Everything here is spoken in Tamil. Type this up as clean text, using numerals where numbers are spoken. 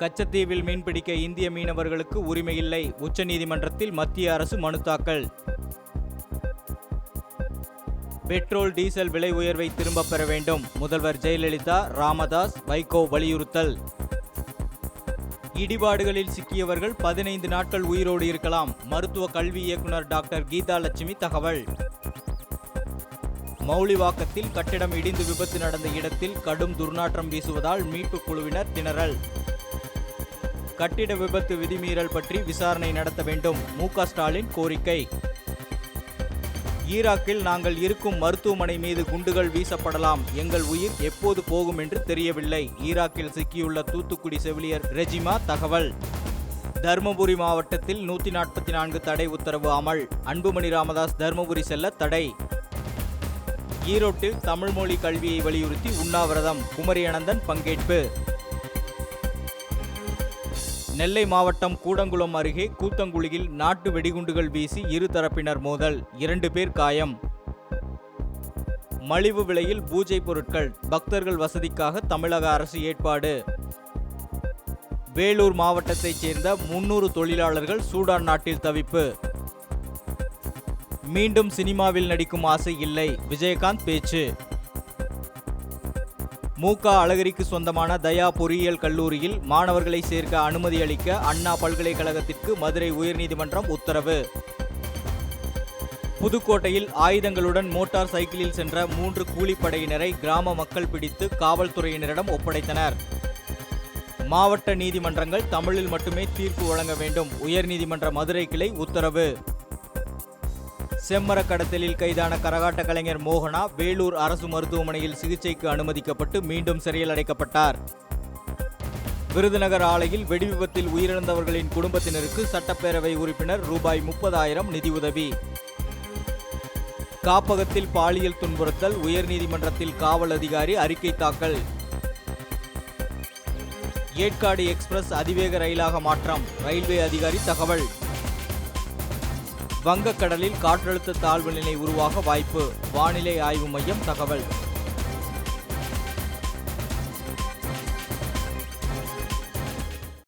கச்சத்தீவில் மீன்பிடிக்க இந்திய மீனவர்களுக்கு உரிமை இல்லை. உச்சநீதிமன்றத்தில் மத்திய அரசு மனு தாக்கல். பெட்ரோல் டீசல் விலை உயர்வை திரும்பப் பெற வேண்டும். முதல்வர் ஜெயலலிதா, ராமதாஸ், வைகோ வலியுறுத்தல். இடிபாடுகளில் சிக்கியவர்கள் 15 நாட்கள் உயிரோடு இருக்கலாம். மருத்துவ கல்வி இயக்குனர் டாக்டர் கீதா லட்சுமி தகவல். மௌலிவாக்கத்தில் கட்டிடம் இடிந்து விபத்து நடந்த இடத்தில் கடும் துர்நாற்றம் வீசுவதால் மீட்புக் குழுவினர் திணறல். கட்டிட விபத்து விதிமீறல் பற்றி விசாரணை நடத்த வேண்டும். மு.க. ஸ்டாலின் கோரிக்கை. ஈராக்கில் நாங்கள் இருக்கும் மருத்துவமனை மீது குண்டுகள் வீசப்படலாம். எங்கள் உயிர் எப்போது போகும் என்று தெரியவில்லை. ஈராக்கில் சிக்கியுள்ள தூத்துக்குடி செவிலியர் ரெஜிமா தகவல். தருமபுரி மாவட்டத்தில் 144 தடை உத்தரவு அமல். அன்புமணி ராமதாஸ் தருமபுரி செல்ல தடை. ஈரோட்டில் தமிழ் மொழி கல்வியை வலியுறுத்தி உண்ணாவிரதம். குமரி அனந்தன் பங்கேற்பு. நெல்லை மாவட்டம் கூடங்குளம் அருகே கூத்தங்குழியில் நாட்டு வெடிகுண்டுகள் வீசி இரு தரப்பினர் மோதல். 2 பேர் காயம். மலிவு விலையில் பூஜை பொருட்கள் பக்தர்கள் வசதிக்காக தமிழக அரசு ஏற்பாடு. வேலூர் மாவட்டத்தைச் சேர்ந்த 300 தொழிலாளர்கள் சூடான் நாட்டில் தவிப்பு. மீண்டும் சினிமாவில் நடிக்கும் ஆசை இல்லை. விஜயகாந்த் பேச்சு. மு.க. அழகிரிக்கு சொந்தமான தயா பொறியியல் கல்லூரியில் மாணவர்களை சேர்க்க அனுமதி அளிக்க அண்ணா பல்கலைக்கழகத்திற்கு மதுரை உயர்நீதிமன்றம் உத்தரவு. புதுக்கோட்டையில் ஆயுதங்களுடன் மோட்டார் சைக்கிளில் சென்ற 3 கூலிப்படையினரை கிராம மக்கள் பிடித்து காவல்துறையினரிடம் ஒப்படைத்தனர். மாவட்ட நீதிமன்றங்கள் தமிழில் மட்டுமே தீர்ப்பு வழங்க வேண்டும். உயர்நீதிமன்ற மதுரை கிளை உத்தரவு. செம்மர கடத்தலில் கைதான கரகாட்ட கலைஞர் மோகனா வேலூர் அரசு மருத்துவமனையில் சிகிச்சைக்கு அனுமதிக்கப்பட்டு மீண்டும் சிறையில் அடைக்கப்பட்டார். விருதுநகர் ஆலையில் வெடிவிபத்தில் உயிரிழந்தவர்களின் குடும்பத்தினருக்கு சட்டப்பேரவை உறுப்பினர் ரூபாய் 30,000 நிதியுதவி. காப்பகத்தில் பாலியல் துன்புறுத்தல். உயர்நீதிமன்றத்தில் காவல் அதிகாரி அறிக்கை தாக்கல். ஏற்காடு எக்ஸ்பிரஸ் அதிவேக ரயிலாக மாற்றம். ரயில்வே அதிகாரி தகவல். வங்கக்கடலில் காற்றழுத்த தாழ்வு நிலை உருவாக வாய்ப்பு. வானிலை ஆய்வு மையம் தகவல்.